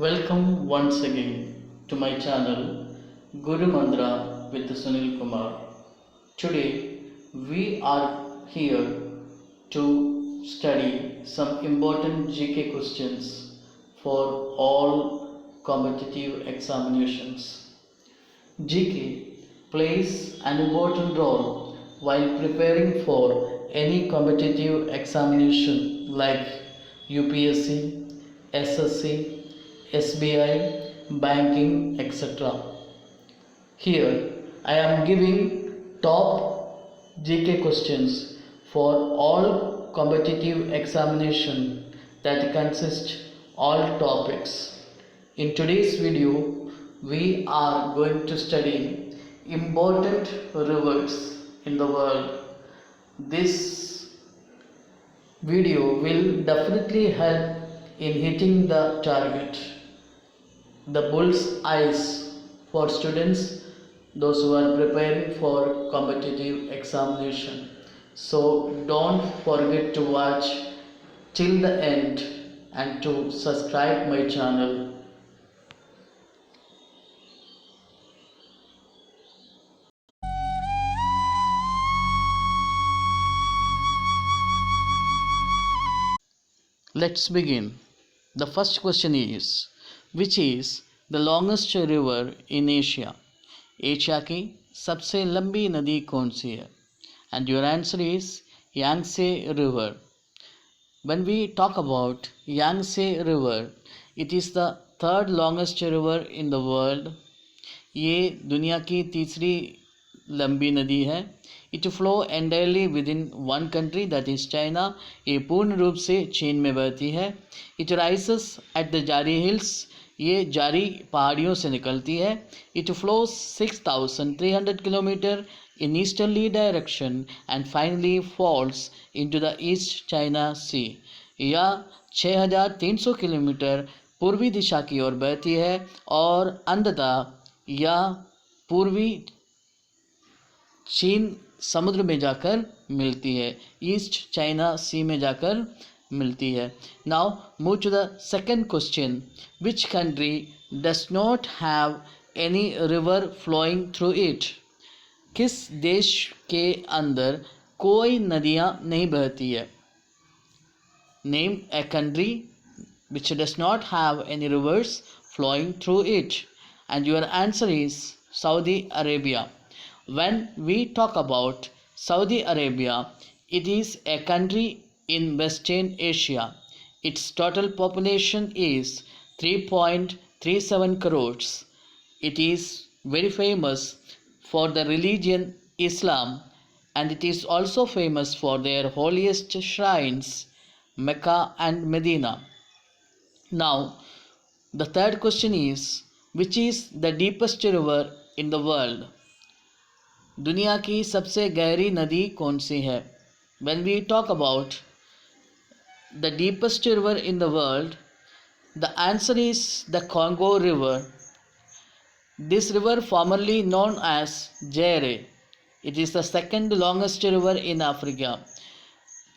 Welcome once again to my channel Guru Mandra with Sunil Kumar. Today we are here to study some important GK questions for all competitive examinations. GK plays an important role while preparing for any competitive examination like UPSC, SSC, SBI, banking, etc. Here I am giving top GK questions for all competitive examination that consist all topics. In today's video, we are going to study important rivers in the world. This video will definitely help in hitting the target, the bull's eyes for students, those who are preparing for competitive examination. So don't forget to watch till the end and to subscribe my channel. Let's begin. The first question is, which is the longest river in Asia? Asia की सबसे लंबी नदी कौन सी है? And your answer is Yangtze River. When we talk about Yangtze River, it is the third longest river in the world. ये दुनिया की तीसरी लंबी नदी है. It flow entirely within one country that is China. ये पूर्ण रूप से चीन में बहती है. इट राइसेस एट द जारी हिल्स. ये जारी पहाड़ियों से निकलती है. It flows 6,300 kilometre in easterly direction and finally falls into the East China Sea. यह 6,300 किलोमीटर पूर्वी दिशा की ओर बहती है और अंततः यह पूर्वी चीन समुद्र में जाकर मिलती है, ईस्ट चाइना सी में जाकर मिलती है. Now move to the second question. Which country does not have any river flowing through it? किस देश के अंदर कोई नदियाँ नहीं बहती है? Name a country which does not have any rivers flowing through it, and your answer is Saudi Arabia. When we talk about Saudi Arabia, it is a country in Western Asia. Its total population is 3.37 crores. It is very famous for the religion Islam, and it is also famous for their holiest shrines, Mecca and Medina. Now, the third question is, which is the deepest river in the world? दुनिया की सबसे गहरी नदी कौन सी है? When we talk about the deepest river in the world, the answer is the Congo River. This river, formerly known as Zaire, it is the second longest river in Africa.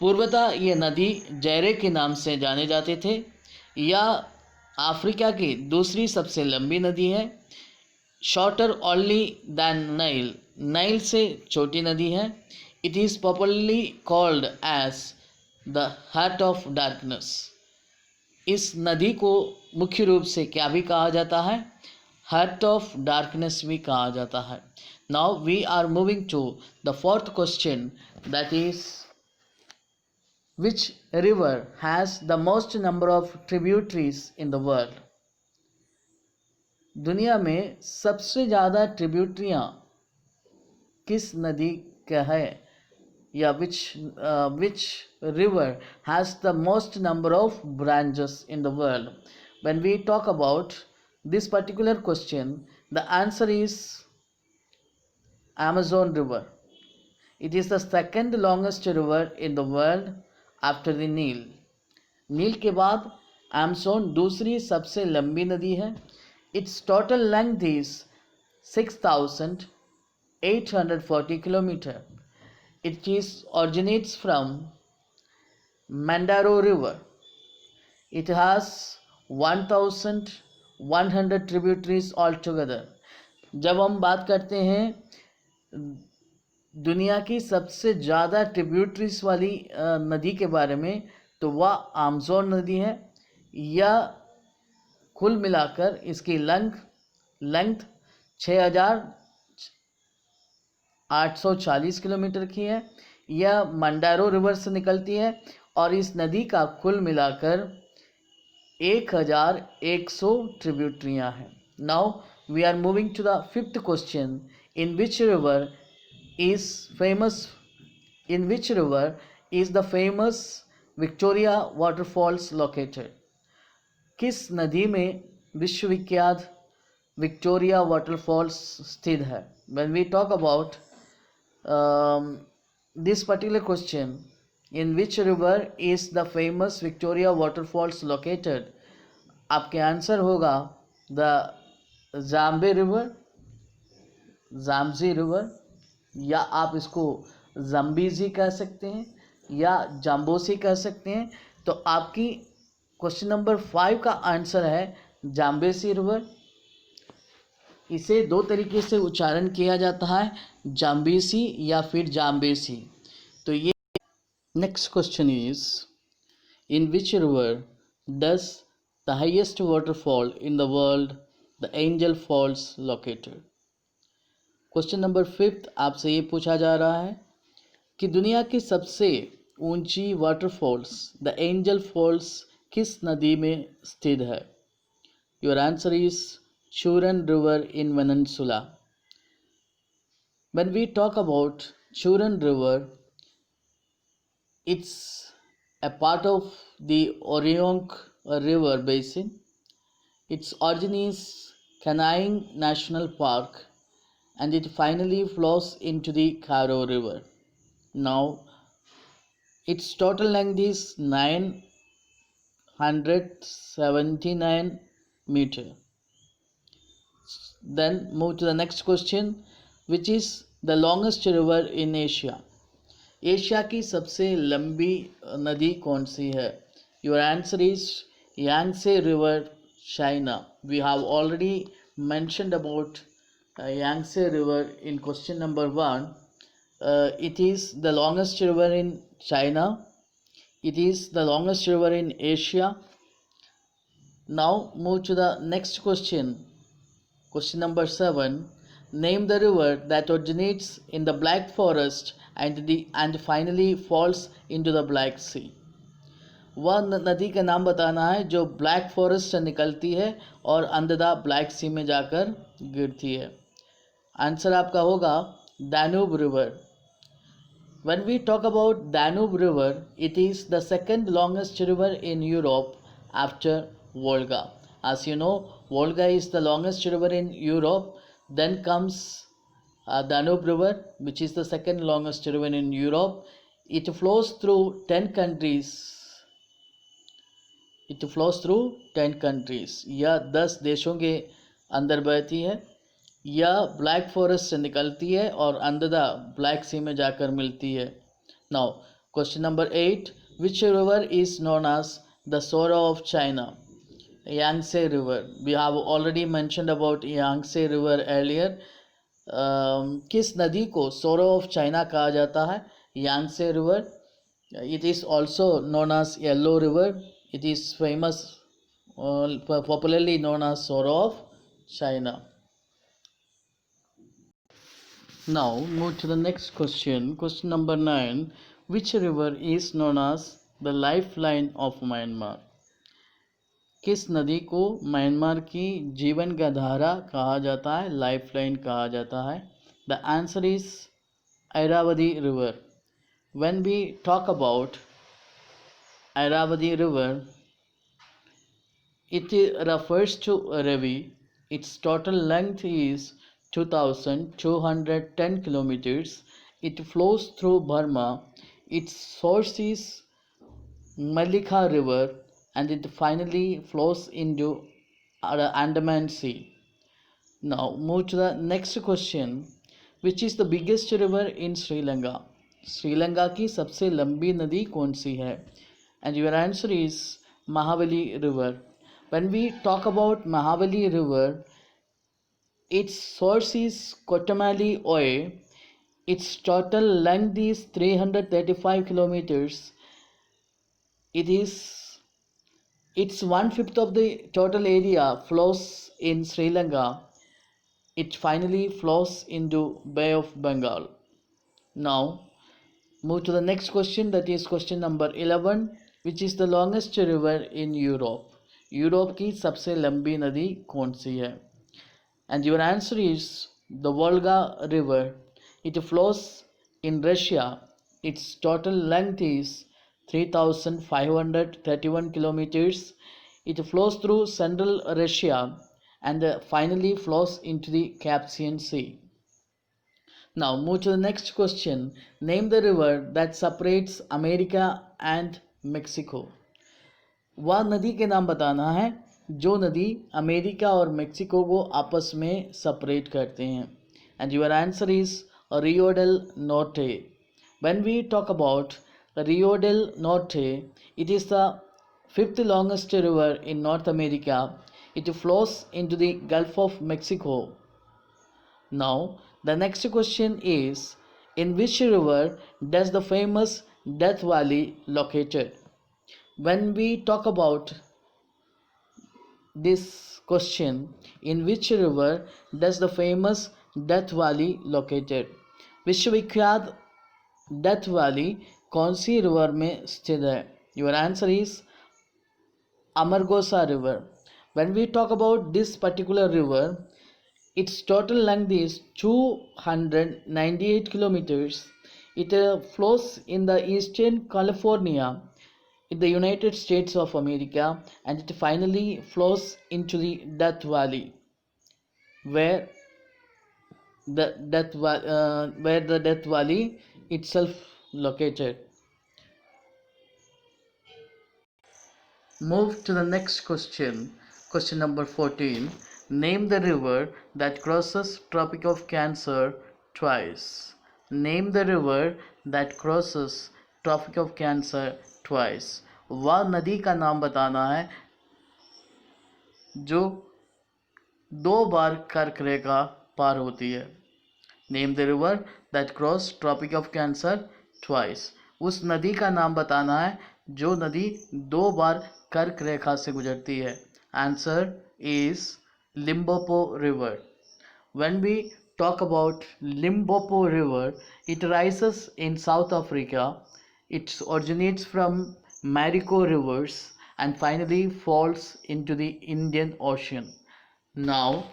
पूर्वतः ये नदी जैरे के नाम से जाने जाते थे. यह अफ्रीका की दूसरी सबसे लंबी नदी है. Shorter only than Nile. Nile से छोटी नदी है. It is popularly called as the heart of darkness. इस नदी को मुख्य रूप से क्या भी कहा जाता है? हार्ट ऑफ डार्कनेस भी कहा जाता है. Now we are moving to the fourth question, that is which river has the most number of tributaries in the world? दुनिया में सबसे ज़्यादा ट्रिब्यूटरियाँ किस नदी का है? या which river has the most number of branches in the world? When we talk about this particular question, the answer is Amazon River. It is the second longest river in the world after the Nile. नील के बाद Amazon दूसरी सबसे लंबी नदी है. Its total length is 6,840 kilometre. It is originates from Mandaro River. It has 1,000 100 tributaries all together. जब हम बात करते हैं दुनिया की सबसे ज़्यादा ट्रिब्यूटरीज वाली नदी के बारे में, तो वह अमेज़न नदी है। यह कुल मिलाकर इसकी लेंथ 6,840 किलोमीटर की है। यह मंडारो रिवर से निकलती है और इस नदी का कुल मिलाकर 1,100 ट्रिब्यूटरियाँ हैं। Now we are moving to the fifth question. In which river is the famous Victoria waterfalls located? किस नदी में विश्वविख्यात विक्टोरिया वाटरफॉल्स स्थित है? When we talk about this particular question, in which river is the famous Victoria waterfalls located? आपके answer होगा the Jambe river, जामजी river, या आप इसको जम्बीजी कह सकते हैं या जाम्बोसी कह सकते हैं। तो आपकी क्वेश्चन नंबर 5 का आंसर है जाम्बेसी रिवर। इसे दो तरीके से उच्चारण किया जाता है, जाम्बेसी या फिर जाम्बेसी। तो ये next question is, in which river does the highest waterfall in the world the Angel Falls located? Question number 5 आपसे ये पूछा जा रहा है कि दुनिया की सबसे ऊंची वाटरफॉल्स द एंजल फॉल्स किस नदी में स्थित है? Your answer is Churan River in Peninsula. When we talk about Churan River, it's a part of the Orient River basin. Its origin is Canine National Park and it finally flows into the Karo River. Now, its total length is 979 meters. Then move to the next question, which is the longest river in Asia? Asia की सबसे लंबी नदी कौन सी है? Your answer is Yangtze River, China. We have already mentioned about Yangtze River in question number 1. It is the longest river in China. It is the longest river in Asia. Now move to the next question. Question number 7. Name the river that originates in the Black Forest and finally falls into the Black Sea. वह नदी का नाम बताना है जो black forest से निकलती है और अंततः ब्लैक सी में जाकर गिरती है। आंसर आपका होगा Danube River. When we talk about Danube River, it is the second longest river in Europe after Volga. As you know, Volga is the longest river in Europe. Then comes Danube River, which is the second longest river in Europe. It flows through 10 countries. यह 10 देशों के अंदर बहती है। यह black forest से निकलती है और अंततः ब्लैक सी में जाकर मिलती है। Now question number 8. Which river is known as the sorrow of China? Yangtze River. We have already mentioned about Yangtze River earlier. किस नदी को सोरो ऑफ चाइना कहा जाता है? Yangtze River. It is also known as Yellow River. It is famous, popularly known as Sorrow of China. Now move to the next question. Question number 9. Which river is known as the lifeline of Myanmar? किस नदी को Myanmar की जीवन का धारा कहा जाता है, लाइफलाइन कहा जाता है? The answer is Irrawaddy River. When we talk about Irrawaddy River, it refers to Ravi. Its total length is 2,210 kilometers. It flows through Burma. Its source is Malika River and it finally flows into the Andaman Sea. Now move to the next question. Which is the biggest river in Sri Lanka? Sri Lanka की सबसे लंबी नदी कौन सी है? And your answer is Mahabali River. When we talk about Mahabali River, its source is Kotamali Oe. Its total length is 335 kilometers. It is it's one fifth of the total area flows in Sri Lanka. It finally flows into Bay of Bengal. Now move to the next question, that is question number 11, which is the longest river in Europe. Europe की सबसे लंबी नदी कौन सी है? And your answer is the Volga River. It flows in Russia. Its total length is 3,531 kilometers. It flows through central Russia and finally flows into the Caspian Sea. Now move to the next question. Name the river that separates America and Mexico. वह नदी के नाम बताना है जो नदी America और Mexico को आपस में सेपरेट करते हैं. And your answer is Rio del Norte. When we talk about Rio del Norte, it is the fifth longest river in North America. It flows into the Gulf of Mexico. Now the next question is in which river does the famous Death Valley located. When we talk about this question, in which river does the famous Death Valley located? विश्वविख्यात death valley कौन सी river में स्थित है? Your answer is Amargosa River. When we talk about this particular river, its total length is 298 kilometers. It flows in the eastern California in the United States of America, and it finally flows into the Death Valley, where the Death Valley itself located. Move to the next question. Question number 14. Name the river that crosses Tropic of Cancer twice. Name the river that crosses Tropic of Cancer twice. वह नदी का नाम बताना है जो दो बार कर्क रेखा पार होती है. Name the river that cross Tropic of Cancer twice. उस नदी का नाम बताना है जो नदी दो बार कर्क रेखा से गुजरती है. Answer is Limpopo river. When we talk about Limpopo River, it rises in South Africa. It originates from Marico rivers and finally falls into the Indian Ocean. Now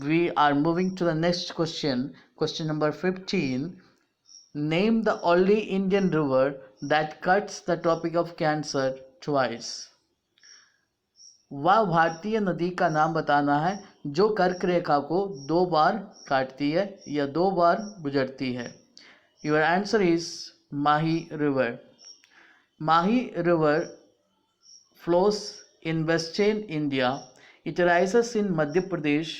we are moving to the next question. Question number 15. Name the only Indian river that cuts the Tropic of Cancer twice. वह भारतीय नदी का नाम बताना है जो कर्क रेखा को दो बार काटती है या दो बार गुजरती है. Your answer is Mahi river. Mahi river flows in western India. It rises in Madhya Pradesh.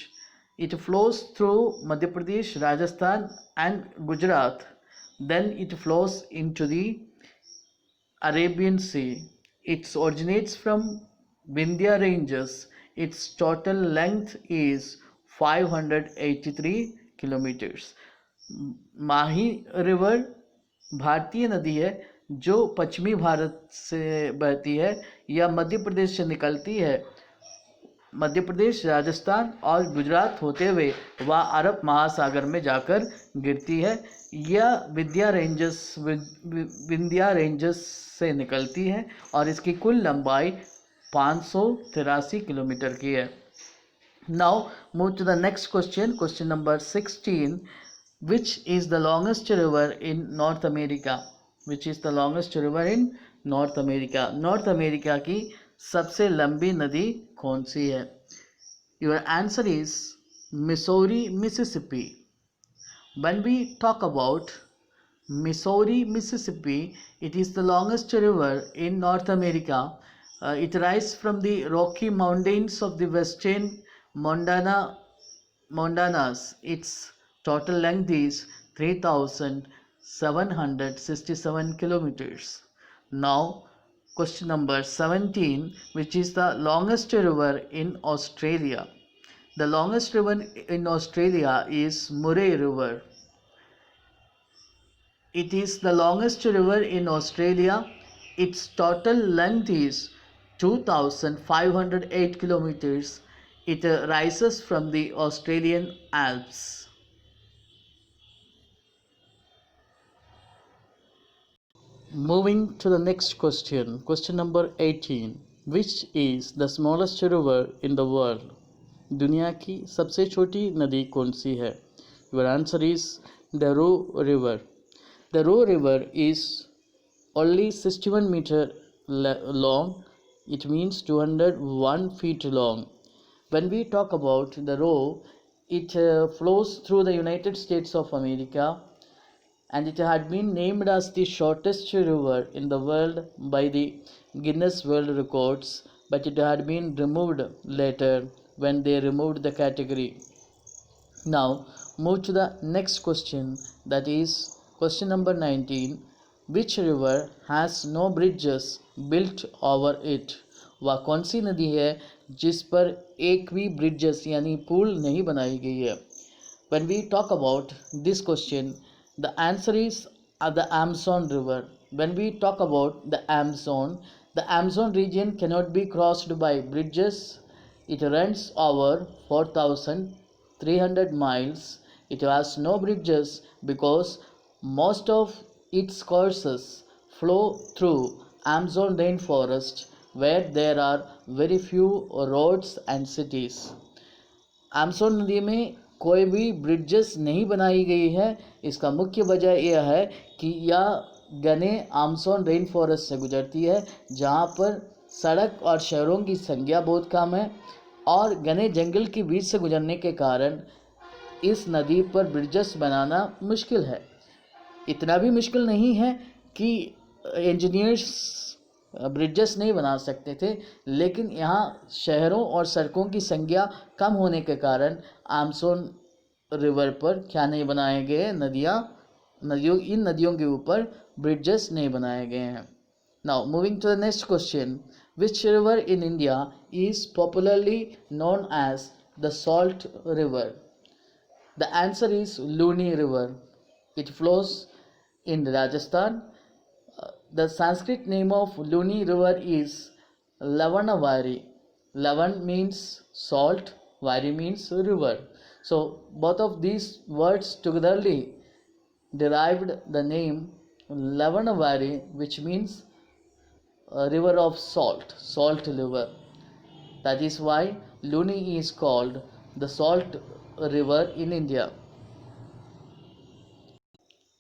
It flows through Madhya Pradesh, Rajasthan and Gujarat. Then it flows into the Arabian Sea. It originates from Vindhya Ranges. Its total length is 583 kilometers. Mahi river भारतीय नदी है जो पश्चिमी भारत से बहती है या मध्य प्रदेश से निकलती है. मध्य प्रदेश, राजस्थान और गुजरात होते हुए वह अरब महासागर में जाकर गिरती है. यह विंध्या रेंजस से निकलती है और इसकी कुल लंबाई 583 किलोमीटर की है. Now move to the next question. Question number 16. Which is the longest river in North America? Which is the longest river in North America? North America की सबसे लंबी नदी कौन सी है? Your answer is Missouri, Mississippi. When we talk about Missouri, Mississippi, it is the longest river in North America. It rises from the Rocky Mountains of the western Montanas. Its total length is 3,767 kilometers. Now Question number 17, which is the longest river in Australia? The longest river in Australia is Murray River. It is the longest river in Australia. Its total length is 2,508 kilometers. It rises from the Australian Alps. Moving to the next question, question number 18. Which is the smallest river in the world? दुनिया की सबसे छोटी नदी कौन सी है? Your answer is the Roe River. The Roe River is only 61 meter long. It means 201 feet long. When we talk about the Roe, it flows through the United States of America, and it had been named as the shortest river in the world by the Guinness World Records, but it had been removed later when they removed the category. Now, move to the next question, that is question number 19. Which river has no bridges built over it? वह कौन सी नदी है जिस पर एक भी bridges यानी पुल नहीं बनाई गई है? When we talk about this question, the answer is the Amazon River. When we talk about the Amazon region cannot be crossed by bridges. It runs over 4,300 miles. It has no bridges because most of its courses flow through Amazon rainforest, where there are very few roads and cities. Amazon नदी में कोई भी bridges नहीं बनाई गई है. इसका मुख्य वजह यह है कि यह घने अमेज़न रेन फॉरेस्ट से गुजरती है, जहाँ पर सड़क और शहरों की संख्या बहुत कम है, और घने जंगल के बीच से गुजरने के कारण इस नदी पर ब्रिजेस बनाना मुश्किल है. इतना भी मुश्किल नहीं है कि इंजीनियर्स ब्रिजेस नहीं बना सकते थे, लेकिन यहाँ शहरों और सड़कों की संख्या कम होने के कारण अमेज़न रिवर पर क्या नहीं बनाए गए? इन नदियों के ऊपर ब्रिजेस नहीं बनाए गए हैं. Now moving to the next question, which river in India is popularly known as the salt river? The answer is Luni river. It flows in Rajasthan. The Sanskrit name of Luni river is Lavanavari. Lavan means salt, Vari means river. So both of these words togetherly derived the name Lavanavari, which means a river of salt, salt river. That is why Luni is called the salt river in India.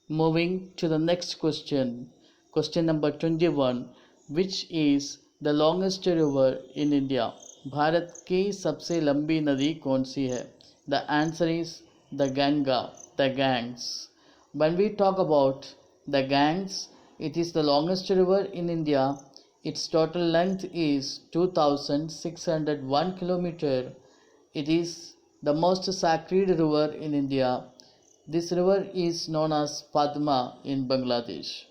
Moving to the next question. Question number 21. Which is the longest river in India? Bharat की सबसे लंबी नदी कौन सी है? The answer is the Ganga, the Ganges. When we talk about the Ganges, it is the longest river in India. Its total length is 2,601 kilometers. It is the most sacred river in India. This river is known as Padma in Bangladesh.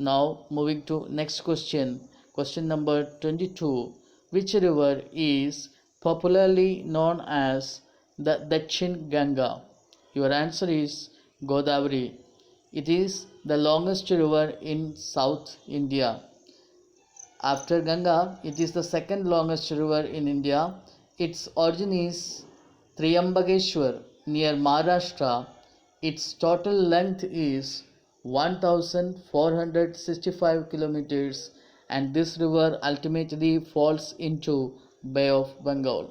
Now moving to next question, question number 22. Which river is popularly known as the Dakshin Ganga? Your answer is Godavari. It is the longest river in South India. After Ganga, it is the second longest river in India. Its origin is Triambakeshwar near Maharashtra. Its total length is 1,465 kilometers, and this river ultimately falls into Bay of Bengal.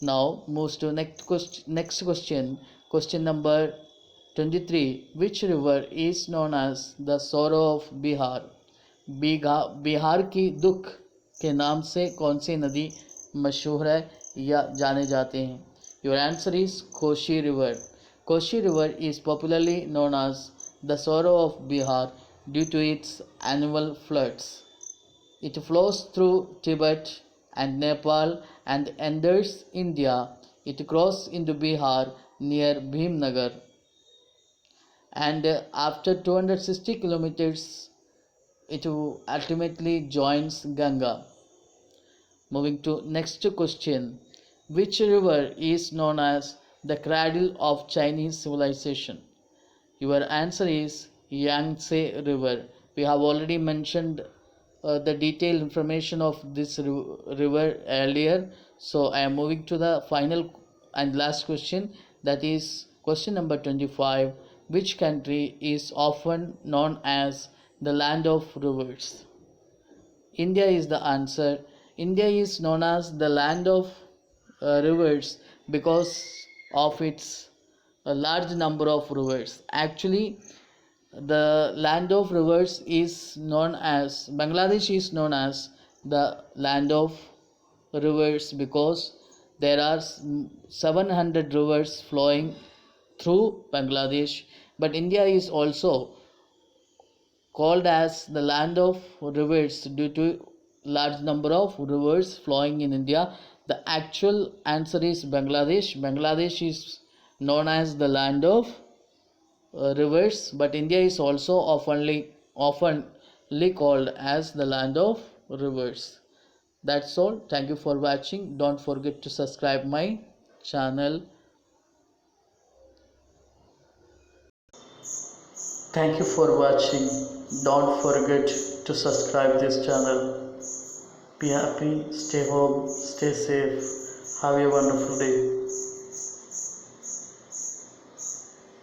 Now moves to next question, question number 23. Which river is known as the sorrow of Bihar? Bihar की दुख के नाम से कौन सी नदी मशहूर है या जाने जाते हैं? Your answer is Koshi River. Koshi River is popularly known as the sorrow of Bihar due to its annual floods. It flows through Tibet and Nepal and enters India. It crosses into Bihar near Bhimnagar, and after 260 kilometers it ultimately joins Ganga. Moving to next question. Which river is known as the cradle of Chinese civilization? Your answer is Yangtze River. We have already mentioned the detailed information of this river earlier. So I am moving to the final and last question, that is question number 25. Which country is often known as the land of rivers? India is the answer. India is known as the land of rivers because of its large number of rivers. Actually, the land of rivers is known as, Bangladesh is known as the land of rivers because there are 700 rivers flowing through Bangladesh. But India is also called as the land of rivers due to large number of rivers flowing in India. The actual answer is Bangladesh. Bangladesh is known as the land of rivers, but India is also oftenly called as the land of rivers. That's all. Thank you for watching. Don't forget to subscribe my channel. Thank you for watching. Don't forget to subscribe this channel. Be happy, stay home, stay safe. Have a wonderful day.